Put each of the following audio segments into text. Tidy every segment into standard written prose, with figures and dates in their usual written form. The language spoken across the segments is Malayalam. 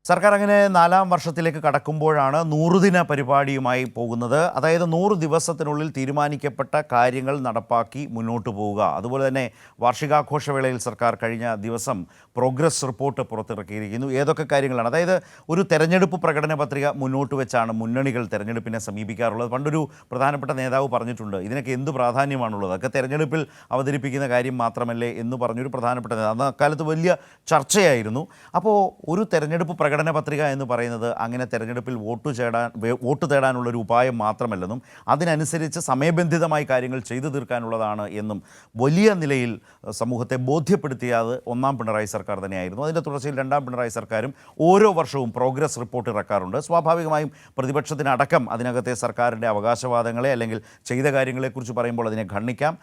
സർക്കാർ അങ്ങനെ നാലാം വർഷത്തിലേക്ക് കടക്കുമ്പോഴാണ് 100 ദിന പരിപാടിയുമായി പോകുന്നത്. അതായത് 100 ദിവസത്തിനുള്ളിൽ തീരുമാനിക്കപ്പെട്ട കാര്യങ്ങൾ നടപ്പാക്കി മുന്നോട്ട് പോവുക. അതുപോലെ തന്നെ വാർഷികാഘോഷവേളയിൽ സർക്കാർ കഴിഞ്ഞ ദിവസം പ്രോഗ്രസ് റിപ്പോർട്ട് പുറത്തിറക്കിയിരിക്കുന്നു. ഏതൊക്കെ കാര്യങ്ങളാണ്, അതായത് ഒരു തെരഞ്ഞെടുപ്പ് പ്രകടന പത്രിക മുന്നോട്ട് വെച്ചാണ് മുന്നണികൾ തെരഞ്ഞെടുപ്പിനെ സമീപിക്കാറുള്ളത്. പണ്ടൊരു പ്രധാനപ്പെട്ട നേതാവ് പറഞ്ഞിട്ടുണ്ട്, ഇതിനൊക്കെ എന്ത് പ്രാധാന്യമാണുള്ളത്, അതൊക്കെ തെരഞ്ഞെടുപ്പിൽ അവതരിപ്പിക്കുന്ന കാര്യം മാത്രമല്ലേ എന്ന് പറഞ്ഞൊരു പ്രധാനപ്പെട്ട നേതാവ്. അന്ന് അക്കാലത്ത് വലിയ ചർച്ചയായിരുന്നു. അപ്പോൾ ഒരു തെരഞ്ഞെടുപ്പ് പ്രകടന പത്രിക എന്ന് പറയുന്നത് അങ്ങനെ തെരഞ്ഞെടുപ്പിൽ വോട്ട് തേടാനുള്ളൊരു ഉപായം മാത്രമല്ലെന്നും അതിനനുസരിച്ച് സമയബന്ധിതമായി കാര്യങ്ങൾ ചെയ്തു തീർക്കാനുള്ളതാണ് എന്നും വലിയ നിലയിൽ സമൂഹത്തെ ബോധ്യപ്പെടുത്തിയത് ഒന്നാം പിണറായി സർക്കാർ തന്നെയായിരുന്നു. അതിൻ്റെ തുടർച്ചയിൽ രണ്ടാം പിണറായി സർക്കാരും ഓരോ വർഷവും പ്രോഗ്രസ് റിപ്പോർട്ട് ഇറക്കാറുണ്ട്. സ്വാഭാവികമായും പ്രതിപക്ഷത്തിനടക്കം അതിനകത്തെ സർക്കാരിൻ്റെ അവകാശവാദങ്ങളെ അല്ലെങ്കിൽ ചെയ്ത കാര്യങ്ങളെക്കുറിച്ച് പറയുമ്പോൾ അതിനെ ഖണ്ഡിക്കാം,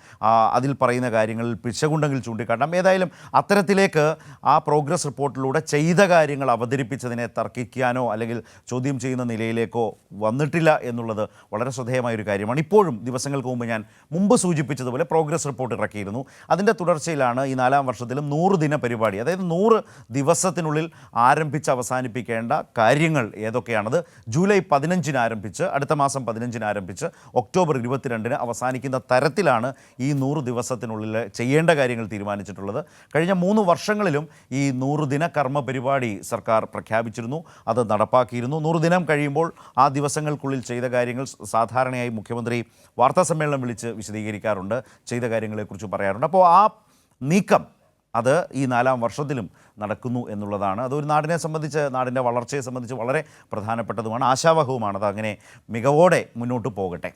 അതിൽ പറയുന്ന കാര്യങ്ങളിൽ പിശകുണ്ടെങ്കിൽ ചൂണ്ടിക്കാട്ടാം. ഏതായാലും അത്തരത്തിലേക്ക് ആ പ്രോഗ്രസ് റിപ്പോർട്ടിലൂടെ ചെയ്ത കാര്യങ്ങൾ അവതരിപ്പിച്ചതിനെ തർക്കിക്കാനോ അല്ലെങ്കിൽ ചോദ്യം ചെയ്യുന്ന നിലയിലേക്കോ വന്നിട്ടില്ല എന്നുള്ളത് വളരെ ശ്രദ്ധേയമായൊരു കാര്യമാണ്. ഇപ്പോഴും ദിവസങ്ങൾക്ക് മുമ്പ് ഞാൻ മുമ്പ് സൂചിപ്പിച്ചതുപോലെ പ്രോഗ്രസ് റിപ്പോർട്ട് ഇറക്കിയിരുന്നു. അതിൻ്റെ തുടർച്ചയിലാണ് ഈ നാലാം വർഷത്തിലും 100 ദിന പരിപാടി, അതായത് 100 ദിവസത്തിനുള്ളിൽ ആരംഭിച്ച് അവസാനിപ്പിക്കേണ്ട കാര്യങ്ങൾ ഏതൊക്കെയാണത്. ജൂലൈ 15-ന് ആരംഭിച്ച് അടുത്ത മാസം 15-ന് ആരംഭിച്ച് ഒക്ടോബർ 22-ന് അവസാനിക്കുന്ന തരത്തിലാണ് ഈ 100 ദിവസത്തിനുള്ളിൽ ചെയ്യേണ്ട കാര്യങ്ങൾ തീരുമാനിച്ചിട്ടുള്ളത്. കഴിഞ്ഞ 3 വർഷങ്ങളിലും ഈ 100 ദിന കർമ്മ പരിപാടി സർക്കാർ പ്രഖ്യാപിച്ചിരുന്നു, അത് നടപ്പാക്കിയിരുന്നു. 100 ദിനം കഴിയുമ്പോൾ ആ ദിവസങ്ങൾക്കുള്ളിൽ ചെയ്ത കാര്യങ്ങൾ സാധാരണയായി മുഖ്യമന്ത്രി വാർത്താ സമ്മേളനം വിളിച്ച് വിശദീകരിക്കാറുണ്ട്, ചെയ്ത കാര്യങ്ങളെക്കുറിച്ച് പറയാറുണ്ട്. അപ്പോൾ ആ നീക്കം അത് ഈ നാലാം വർഷത്തിലും നടക്കുന്നു എന്നുള്ളതാണ്. അതൊരു നാടിനെ സംബന്ധിച്ച്, നാടിൻ്റെ വളർച്ചയെ സംബന്ധിച്ച് വളരെ പ്രധാനപ്പെട്ടതുമാണ്, ആശാവഹവുമാണ്. അത് അങ്ങനെ മികവോടെ മുന്നോട്ട് പോകട്ടെ.